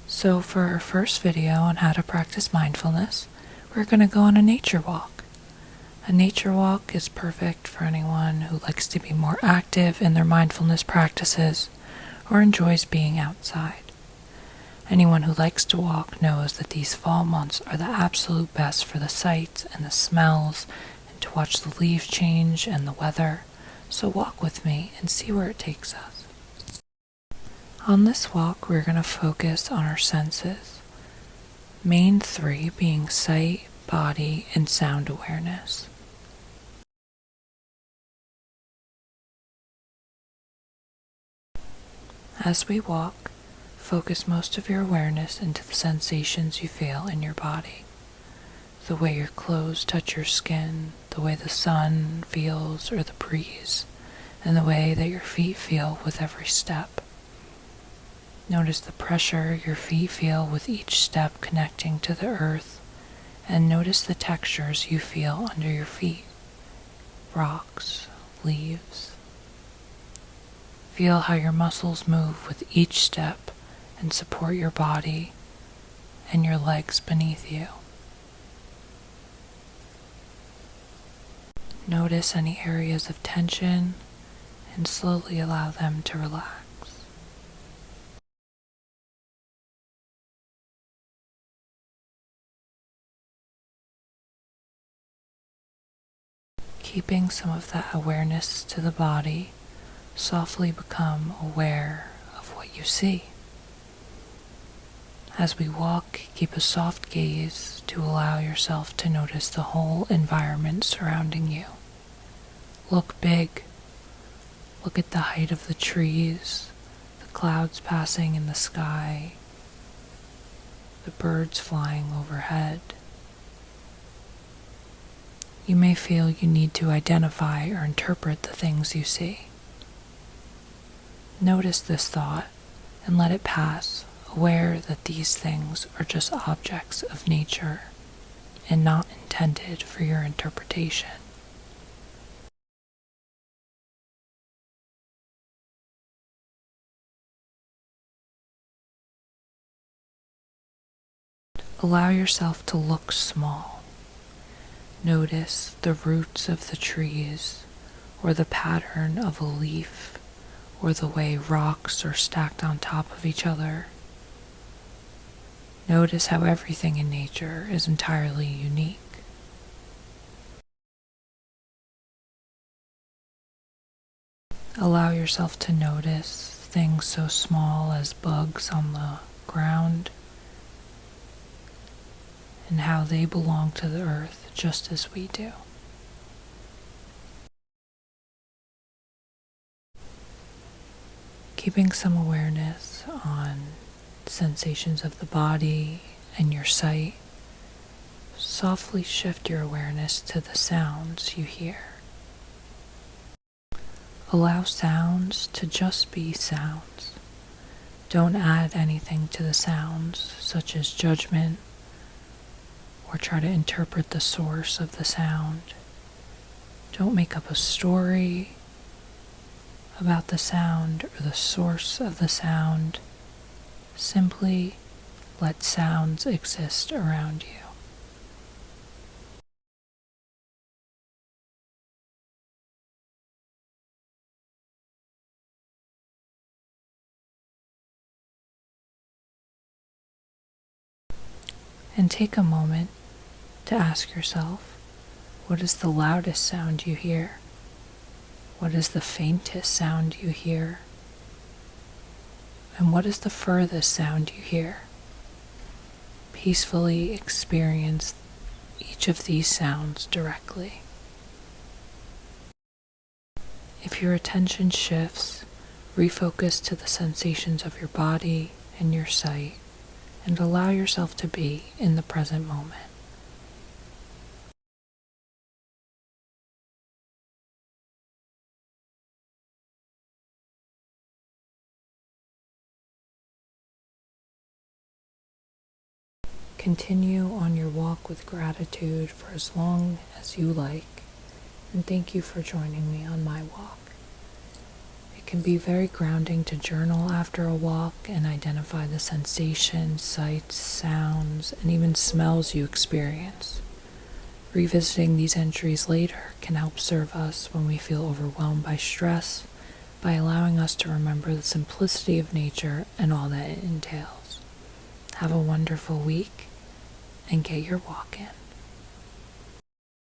So for our first video on how to practice mindfulness, we're going to go on a nature walk. A nature walk is perfect for anyone who likes to be more active in their mindfulness practices or enjoys being outside. Anyone who likes to walk knows that these fall months are the absolute best for the sights and the smells and to watch the leaves change and the weather. So walk with me and see where it takes us. On this walk, we're going to focus on our senses, main three being sight, body, and sound awareness. As we walk, focus most of your awareness into the sensations you feel in your body. The way your clothes touch your skin, the way the sun feels or the breeze, and the way that your feet feel with every step. Notice the pressure your feet feel with each step connecting to the earth, and notice the textures you feel under your feet, rocks, leaves. Feel how your muscles move with each step and support your body and your legs beneath you. Notice any areas of tension and slowly allow them to relax. Keeping some of that awareness to the body, softly become aware of what you see. As we walk, keep a soft gaze to allow yourself to notice the whole environment surrounding you. Look big. Look at the height of the trees, the clouds passing in the sky, the birds flying overhead. You may feel you need to identify or interpret the things you see. Notice this thought and let it pass, aware that these things are just objects of nature and not intended for your interpretation. Allow yourself to look small. Notice the roots of the trees, or the pattern of a leaf, or the way rocks are stacked on top of each other. Notice how everything in nature is entirely unique. Allow yourself to notice things so small as bugs on the ground and how they belong to the earth just as we do. Keeping some awareness on sensations of the body and your sight, softly shift your awareness to the sounds you hear. Allow sounds to just be sounds. Don't add anything to the sounds, such as judgment, or try to interpret the source of the sound. Don't make up a story about the sound or the source of the sound. Simply let sounds exist around you. And take a moment to ask yourself, what is the loudest sound you hear? What is the faintest sound you hear? And what is the furthest sound you hear? Peacefully experience each of these sounds directly. If your attention shifts, refocus to the sensations of your body and your sight, and allow yourself to be in the present moment. Continue on your walk with gratitude for as long as you like, and thank you for joining me on my walk. can be very grounding to journal after a walk and identify the sensations, sights, sounds, and even smells you experience. Revisiting these entries later can help serve us when we feel overwhelmed by stress by allowing us to remember the simplicity of nature and all that it entails. Have a wonderful week and get your walk in.